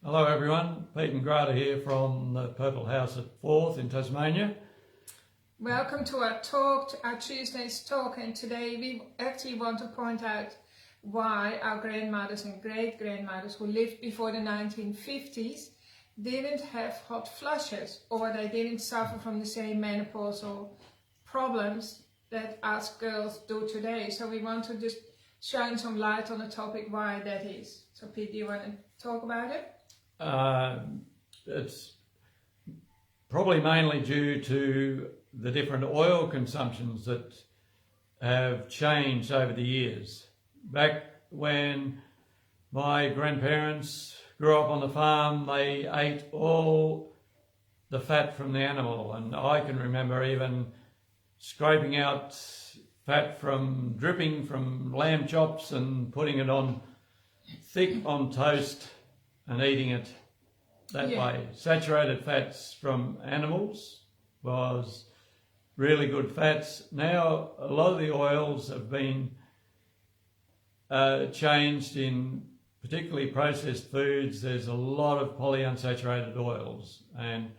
Hello everyone, Pete and Grata here from the Purple House at Forth in Tasmania. Welcome to our talk, our Tuesday's talk, and today we actually want to point out why our grandmothers and great-grandmothers who lived before the 1950s didn't have hot flushes, or they didn't suffer from the same menopausal problems that us girls do today. So we want to just shine some light on the topic why that is. So Pete, do you want to talk about it? It's probably mainly due to the different oil consumptions that have changed over the years. Back when my grandparents grew up on the farm, they ate all the fat from the animal, and I can remember even scraping out fat from dripping from lamb chops and putting it on thick on toast and eating it that way. Saturated fats from animals was really good fats. Now a lot of the oils have been changed in particularly processed foods. There's a lot of polyunsaturated oils, and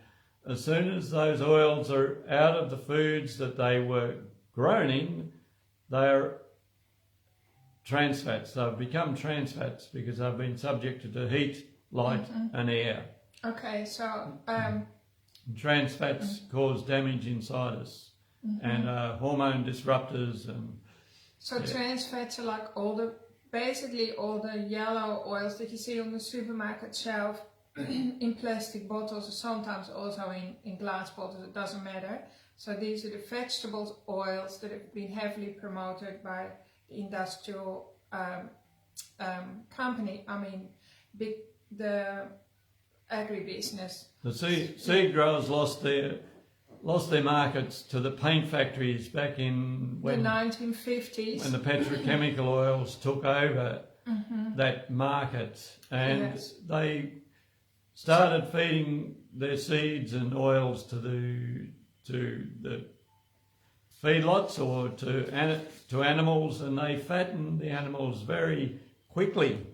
as soon as those oils are out of the foods that they were grown in, they're trans fats. They've become trans fats because they've been subjected to heat, light and air. Okay, so trans fats cause damage inside us and hormone disruptors. And so trans fats are like basically all the yellow oils that you see on the supermarket shelf in plastic bottles, or sometimes also in glass bottles, it doesn't matter. So these are the vegetable oils that have been heavily promoted by the industrial company, the agribusiness. The seed growers lost their markets to the paint factories back in the 1950s, when the petrochemical oils took over that market, and they started feeding their seeds and oils to the feedlots or to animals, and they fattened the animals very quickly.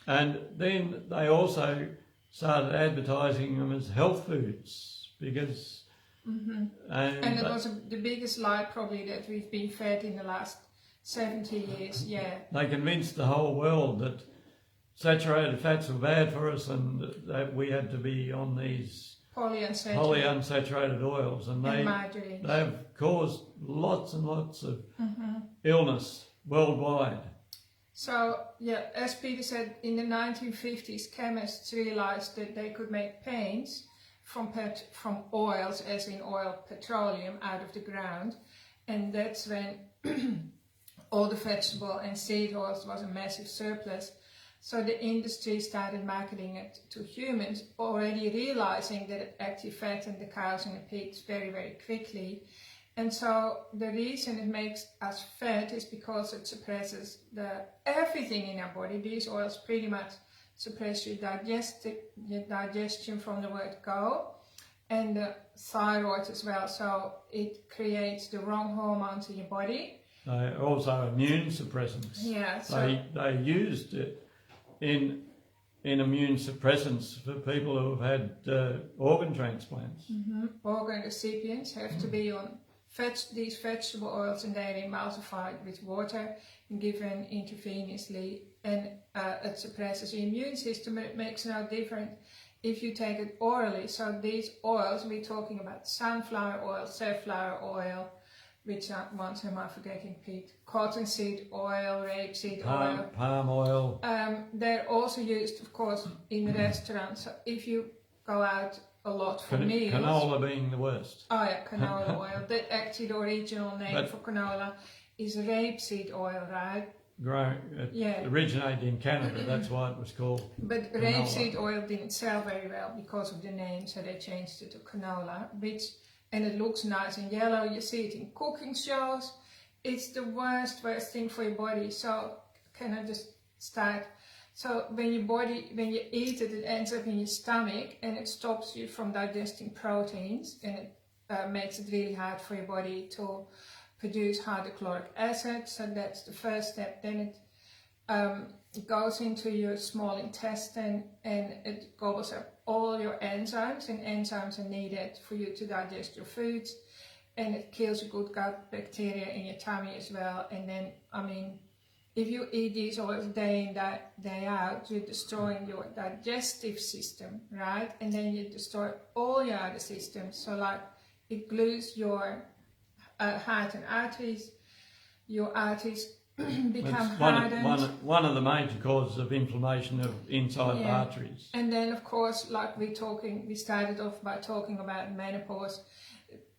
And then they also started advertising them as health foods because and it was the biggest lie probably that we've been fed in the last 70 years. They convinced the whole world that saturated fats were bad for us and that we had to be on these polyunsaturated oils, and they've caused lots and lots of illness worldwide. So as Peter said, in the 1950s chemists realized that they could make paints from oils, as in petroleum, out of the ground, and that's when all the vegetable and seed oils was a massive surplus. So the industry started marketing it to humans, already realizing that it actually fattened the cows and the pigs very, very quickly. And so the reason it makes us fat is because it suppresses everything in our body. These oils pretty much suppress your digestion from the word go, and the thyroid as well. So it creates the wrong hormones in your body. They're also immune suppressants. Yeah. So they used it in immune suppressants for people who have had organ transplants. Organ recipients have to be on these vegetable oils, and they're emulsified with water and given intravenously, and it suppresses the immune system. It makes no difference if you take it orally. So these oils, we're talking about sunflower oil, safflower oil, which ones am I forgetting, Pete? Cottonseed oil, rapeseed oil. Palm oil. They're also used, of course, in restaurants. So if you go out a lot for meals. Canola being the worst. Oh yeah, canola oil. That actually the original name for canola is rapeseed oil, right? Originated in Canada, that's why it was called But canola. Rapeseed oil didn't sell very well because of the name, so they changed it to canola, and it looks nice and yellow. You see it in cooking shows. It's the worst thing for your body. So can I just start? So when you eat it, it ends up in your stomach, and it stops you from digesting proteins, and it makes it really hard for your body to produce hydrochloric acid. So that's the first step. Then it it goes into your small intestine and it gobbles up all your enzymes, and enzymes are needed for you to digest your foods, and it kills your good gut bacteria in your tummy as well. And then, I mean, if you eat these oils day in, day out, you're destroying your digestive system, right? And then you destroy all your other systems. So like it glues your heart and arteries, your arteries become hardened. One of the major causes of inflammation of inside the arteries. And then of course, like we started off by talking about menopause.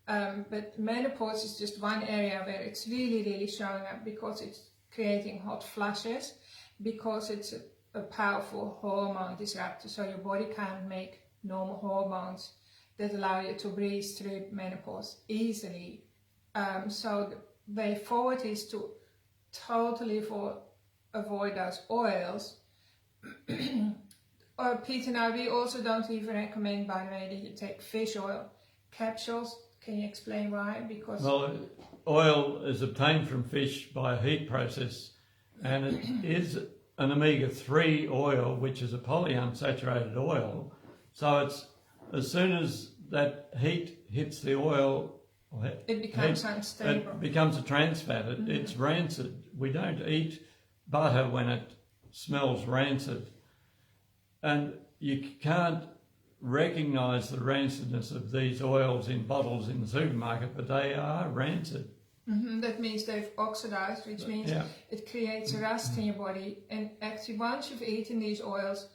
But menopause is just one area where it's really, really showing up because it's creating hot flushes, because it's a powerful hormone disruptor. So your body can't make normal hormones that allow you to breeze through menopause easily. So the way forward is to totally avoid those oils. Pete and I, we also don't even recommend, by the way, that you take fish oil capsules. Can you explain why? Because oil is obtained from fish by a heat process, and it is an omega-3 oil, which is a polyunsaturated oil. So it's as soon as that heat hits the oil, it becomes unstable. It becomes a trans fat. It's rancid. We don't eat butter when it smells rancid, and you can't recognise the rancidness of these oils in bottles in the supermarket, but they are rancid. That means they've oxidized, which means it creates rust in your body. And actually, once you've eaten these oils,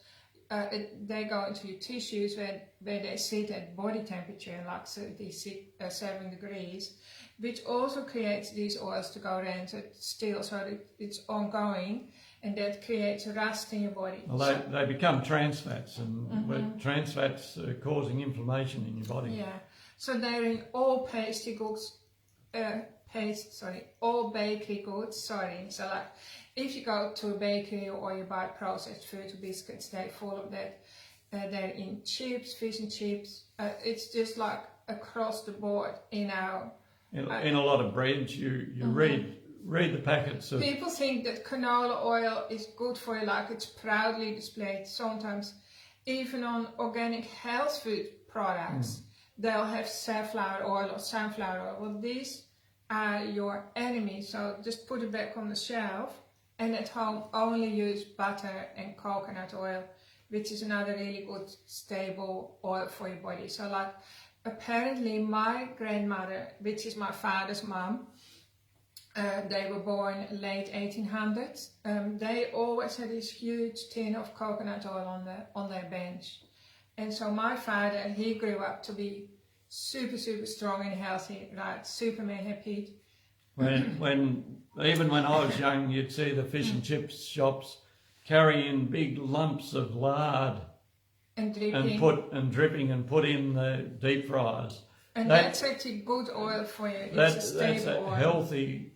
they go into your tissues where they sit at body temperature, like 7 degrees, which also creates these oils to go rancid still, so that it's ongoing. And that creates rust in your body. Well, they become trans fats, and trans fats are causing inflammation in your body. Yeah, so they're in all pastry goods, all bakery goods. So like, if you go to a bakery or you buy processed food or biscuits, they're full of that. They're in chips, fish and chips. It's just like across the board in our. In a lot of breads, you read the packets of... People think that canola oil is good for you, like it's proudly displayed. Sometimes even on organic health food products, they'll have safflower oil or sunflower oil. Well, these are your enemies, so just put it back on the shelf, and at home only use butter and coconut oil, which is another really good stable oil for your body. So like, apparently my grandmother, which is my father's mom, they were born late 1800s. They always had this huge tin of coconut oil on their bench, and so my father, he grew up to be super strong and healthy, right? Superman had Pete. Even when I was young, you'd see the fish and chips shops carrying big lumps of lard and dripping and put in the deep fryers. And that's actually good oil for you. It's a stable that's oil.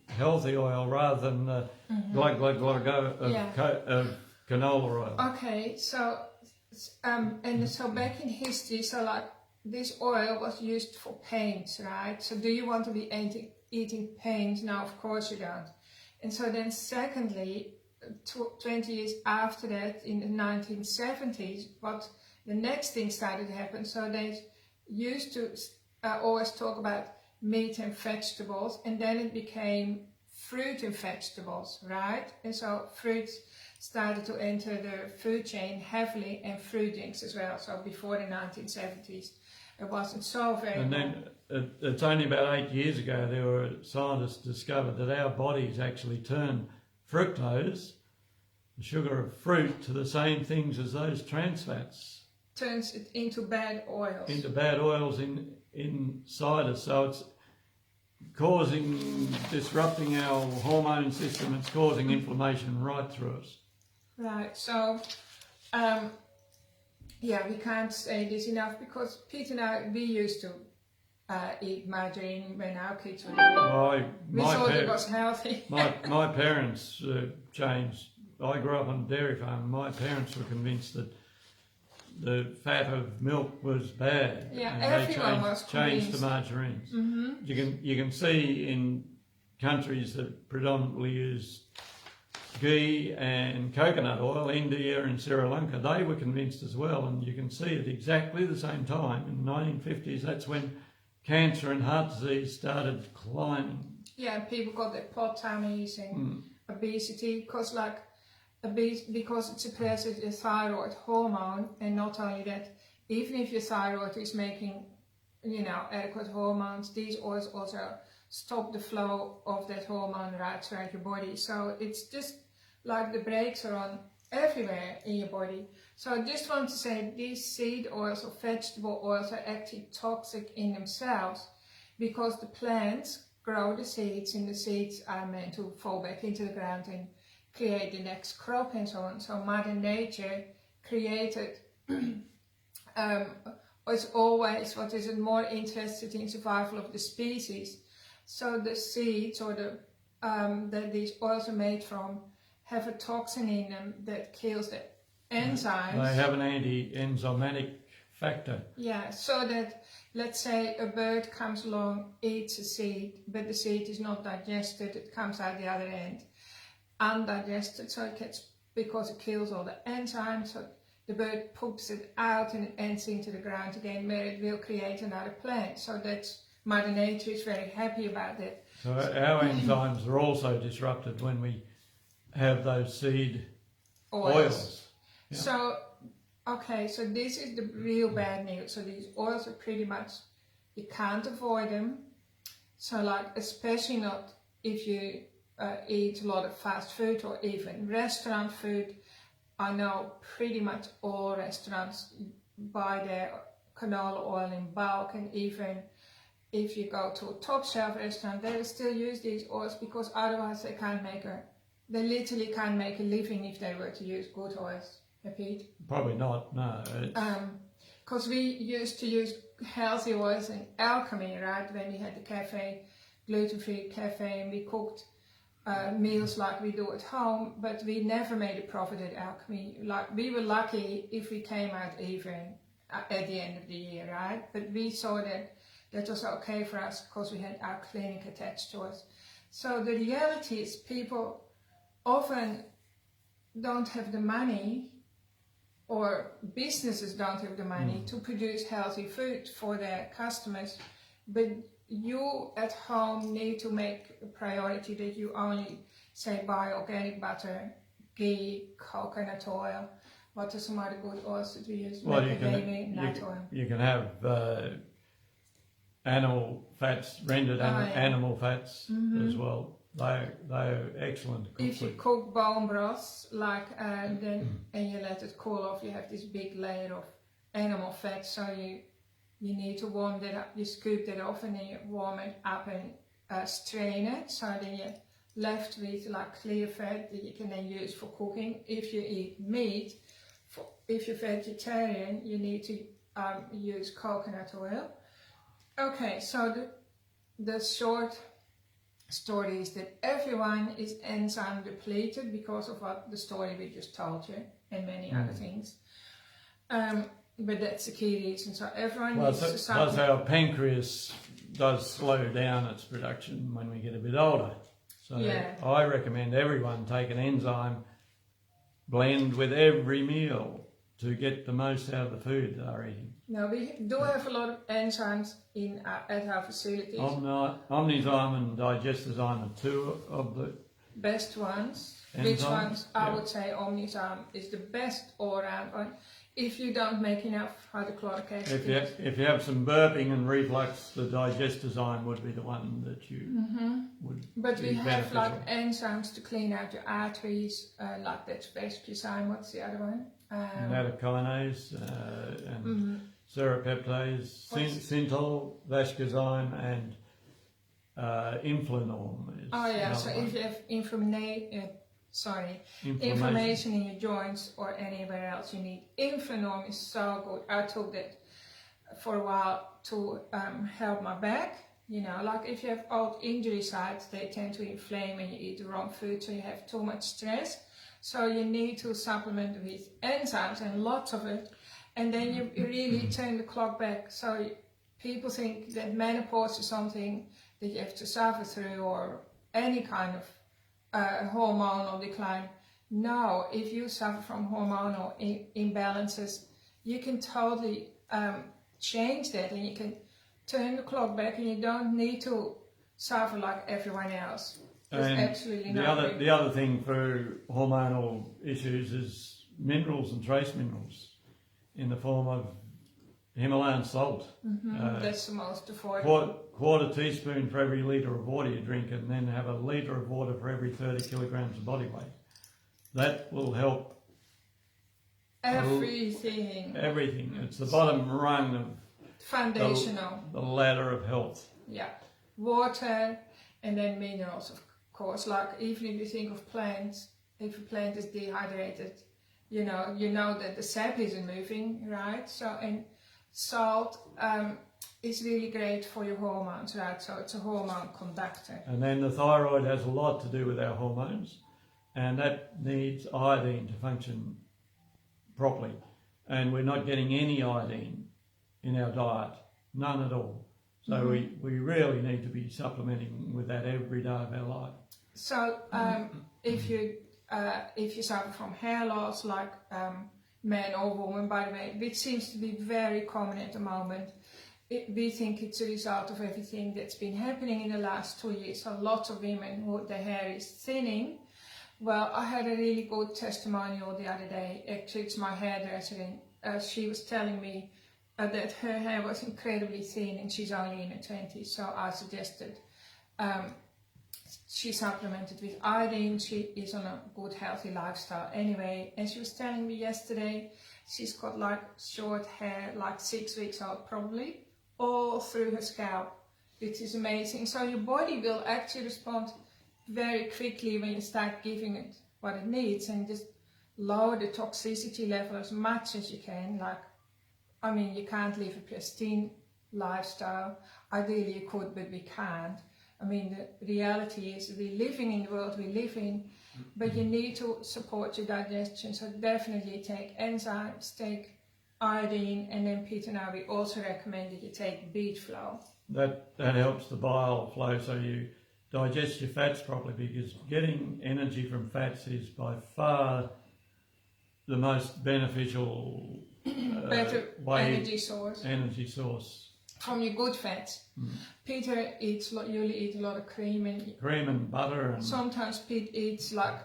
Healthy oil rather than the glug of canola oil. Okay, so so back in history, so like this oil was used for paints, right? So do you want to be eating paint? No, of course you don't. And so then secondly, 20 years after that, in the 1970s, what the next thing started to happen. So they used to always talk about meat and vegetables, and then it became fruit and vegetables, right? And so fruits started to enter the food chain heavily, and fruit drinks as well. So before the 1970s, it wasn't so very. And then it's only about 8 years ago there were scientists discovered that our bodies actually turn fructose, the sugar of fruit, to the same things as those trans fats. Turns it into bad oils. Into bad oils inside us. So it's disrupting our hormone system. It's causing inflammation right through us. Right. So, we can't say this enough, because Pete and I, we used to eat margarine when our kids were little. We thought it was healthy. my parents changed. I grew up on a dairy farm. My parents were convinced that the fat of milk was bad. Yeah, and everyone they was changed to margarines. You can see in countries that predominantly use ghee and coconut oil, India and Sri Lanka, they were convinced as well. And you can see at exactly the same time, in the 1950s, that's when cancer and heart disease started climbing. Yeah, people got their pot tummies and obesity because it suppresses the thyroid hormone. And not only that, even if your thyroid is making, adequate hormones, these oils also stop the flow of that hormone right throughout your body. So it's just like the brakes are on everywhere in your body. So I just want to say these seed oils or vegetable oils are actually toxic in themselves because the plants grow the seeds and the seeds are meant to fall back into the ground and create the next crop and so on. So Mother Nature created is always what is more interested in survival of the species. So the seeds or the that these oils are made from have a toxin in them that kills the enzymes. They have an anti-enzymatic factor. Yeah, so that let's say a bird comes along, eats a seed, but the seed is not digested, it comes out the other end undigested, so it gets, because it kills all the enzymes, so the bird poops it out and it ends into the ground again, where it will create another plant. So that's Mother Nature is very happy about that. So our enzymes are also disrupted when we have those seed oils. Yeah. So, okay, so this is the real bad news. So these oils are pretty much, you can't avoid them. So like, especially not if you eat a lot of fast food or even restaurant food. I know pretty much all restaurants buy their canola oil in bulk, and even if you go to a top shelf restaurant, they will still use these oils because otherwise they literally can't make a living if they were to use good oils. Pete? Probably not, no. Because we used to use healthy oils in Alchemy, right? When we had the cafe, gluten-free cafe, and we cooked meals like we do at home, but we never made a profit at Alchemy. Like, we were lucky if we came out even at the end of the year, right? But we saw that was okay for us because we had our clinic attached to us. So the reality is people often don't have the money, or businesses don't have the money to produce healthy food for their customers, but you at home need to make a priority that you only say buy organic butter, ghee, coconut oil. What are some other good oils that we use? Well, you can have animal fats, rendered animal fats as well. They're excellent. If you cook bone broth, and you let it cool off, you have this big layer of animal fat. So you need to warm that up. You scoop that off and then you warm it up and strain it. So then you're left with like clear fat that you can then use for cooking. If you eat meat, if you're vegetarian, you need to use coconut oil. Okay, so the short story is that everyone is enzyme depleted because of what the story we just told you and many other things. But that's the key reason. So everyone needs to supplement. Plus our pancreas does slow down its production when we get a bit older. So I recommend everyone take an enzyme blend with every meal to get the most out of the food they're eating. Now we do have a lot of enzymes at our facilities. Omnizyme and Digestozyme are two of the best ones. enzymes. Which ones? I would say Omnizyme is the best all-round one. If you don't make enough hydrochloric acid. If you have some burping and reflux, the Digestozyme would be the one that you would. But we have beneficial. like enzymes to clean out your arteries, like that's Vespucine. What's the other one? Nattokinase and serrapeptase, synthol, vascuzyme, and inflanorm. So if you have inflammation in your joints or anywhere else, you need inflanorm. Is so good. I took that for a while to help my back. Like if you have old injury sites, they tend to inflame when you eat the wrong food, so you have too much stress. So you need to supplement with enzymes and lots of it, and then you really turn the clock back. So people think that menopause is something that you have to suffer through, or any kind of hormonal decline. No, if you suffer from hormonal imbalances, you can totally change that, and you can turn the clock back, and you don't need to suffer like everyone else. There's absolutely no. The other thing for hormonal issues is minerals and trace minerals in the form of Himalayan salt. That's the most affordable. Quarter teaspoon for every litre of water you drink, and then have a litre of water for every 30 kilograms of body weight. That will help everything. Everything. It's the bottom rung of foundational. The ladder of health. Yeah. Water and then minerals, of course. Like even if you think of plants, if a plant is dehydrated, you know that the sap isn't moving, right? So, and salt is really great for your hormones, right? So it's a hormone conductor. And then the thyroid has a lot to do with our hormones, and that needs iodine to function properly. And we're not getting any iodine in our diet, none at all. So we really need to be supplementing with that every day of our life. So if you suffer from hair loss, like man or woman, by the way, which seems to be very common at the moment, we think it's a result of everything that's been happening in the last 2 years. So lots of women who their hair is thinning. Well, I had a really good testimonial the other day. Actually, it's my hairdresser, and she was telling me that her hair was incredibly thin, and she's only in her 20s. So I suggested she supplemented with iodine. She is on a good, healthy lifestyle anyway. And she was telling me yesterday she's got like short hair, like 6 weeks old probably, all through her scalp, which is amazing. So your body will actually respond very quickly when you start giving it what it needs, and just lower the toxicity level as much as you can. Like, I mean, you can't live a pristine lifestyle. Ideally you could, but we can't. I mean, the reality is we're living in the world we live in, but you need to support your digestion. So definitely take enzymes, take iodine, and then Peter and I, we also recommend that you take beet flow. That helps the bile flow, so you digest your fats properly, because getting energy from fats is by far the most beneficial better energy source from your good fats. Peter usually eats a lot of cream and butter, and sometimes Pete eats like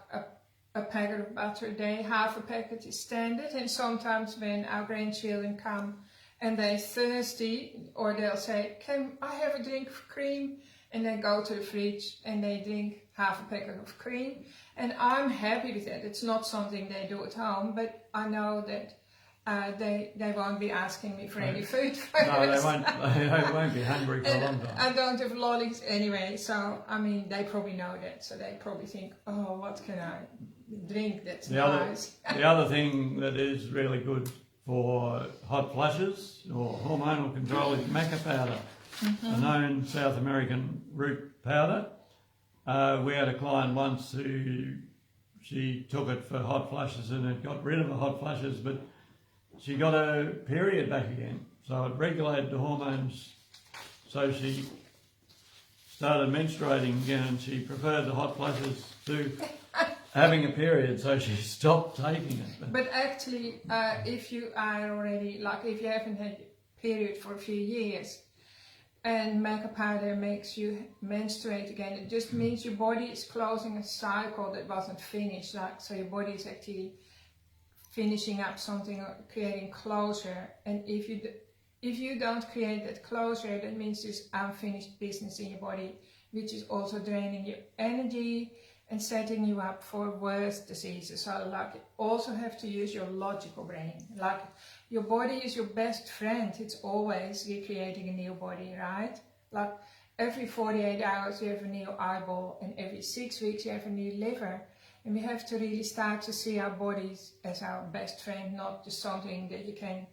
a packet of butter a day. Half a packet is standard, and sometimes when our grandchildren come and they're thirsty, or they'll say, "Can I have a drink of cream?" And they go to the fridge and they drink half a packet of cream. And I'm happy with that. It's not something they do at home, but I know that they won't be asking me for any food for no, they won't be hungry for a long time. I don't have lollies anyway, so I mean, they probably know that. So they probably think, oh, what can I drink that's nice? The other thing that is really good for hot flushes or hormonal control is maca powder. A known South American root powder. We had a client once who she took it for hot flushes, and it got rid of the hot flushes, but she got her period back again. So it regulated the hormones, so she started menstruating again, and she preferred the hot flushes to having a period, so she stopped taking it. But actually, if you are already, like if you haven't had a period for a few years, and maca powder makes you menstruate again, it just means your body is closing a cycle that wasn't finished. Like, so your body is actually finishing up something, or creating closure. And if you don't create that closure, that means there's unfinished business in your body, which is also draining your energy and setting you up for worse diseases. So like, you also have to use your logical brain. Like, your body is your best friend. It's always recreating a new body, right? Like every 48 hours you have a new eyeball, and every 6 weeks you have a new liver. And we have to really start to see our bodies as our best friend, not just something that you can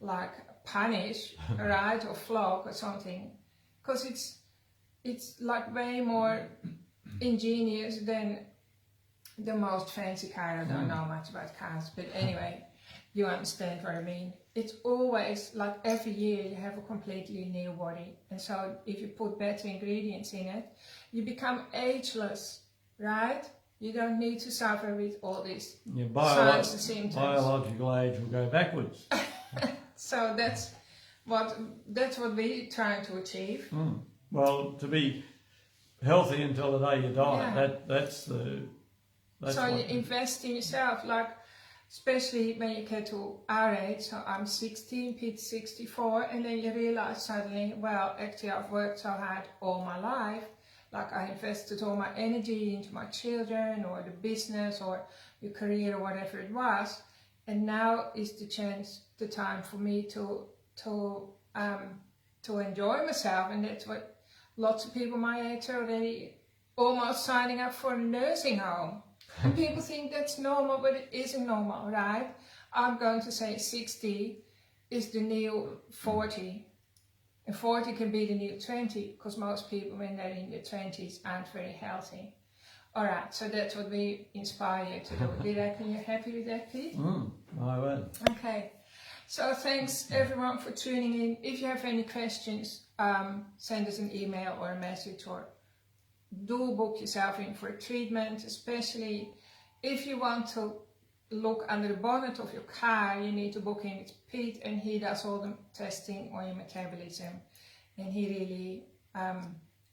like punish, right, or flog or something. Because it's like way more ingenious than the most fancy car. I don't know much about cars, but anyway, you understand what I mean. It's always like every year you have a completely new body, and so if you put better ingredients in it, you become ageless, right? You don't need to suffer with all these Your signs and symptoms. biological age will go backwards. So that's what we're trying to achieve. Well, to be healthy until the day you die, Yeah. that's the... That's so you what, invest in yourself, like especially when you get to our age. So I'm 16, Pete's 64, and then you realize suddenly, well, actually I've worked so hard all my life. Like I invested all my energy into my children or the business or your career or whatever it was, and now is the time for me to enjoy myself. And that's what lots of people my age are already almost signing up for a nursing home. And people think that's normal, but it isn't normal, right? I'm going to say 60 is the new 40. And 40 can be the new 20, because most people when they're in their 20s aren't very healthy. Alright, so that's what we inspire you to do. Do you reckon you're happy with that, Pete? I will. Okay. So thanks everyone for tuning in. If you have any questions, send us an email or a message, or do book yourself in for a treatment, especially if you want to look under the bonnet of your car. You need to book in with Pete, and he does all the testing on your metabolism, and he really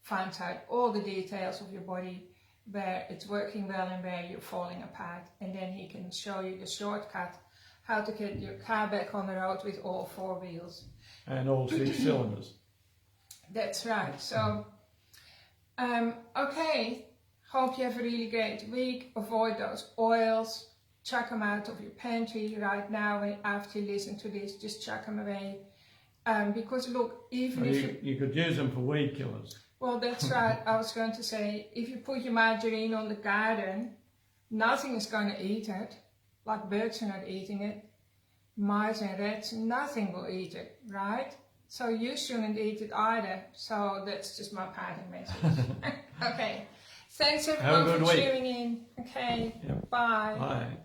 finds out all the details of your body, where it's working well and where you're falling apart, and then he can show you the shortcut how to get your car back on the road with all 4 wheels and all 6 cylinders. That's right. So okay, hope you have a really great week. Avoid those oils. Chuck them out of your pantry right now. After you listen to this, just chuck them away. Because look, even if you could use them for weed killers. Well, that's right. I was going to say, if you put your margarine on the garden, nothing is going to eat it. Like birds are not eating it. Mice and rats, nothing will eat it, right? So you shouldn't eat it either. So that's just my parting message. Okay. Thanks everyone for tuning in. Okay. Yep. Bye. Bye.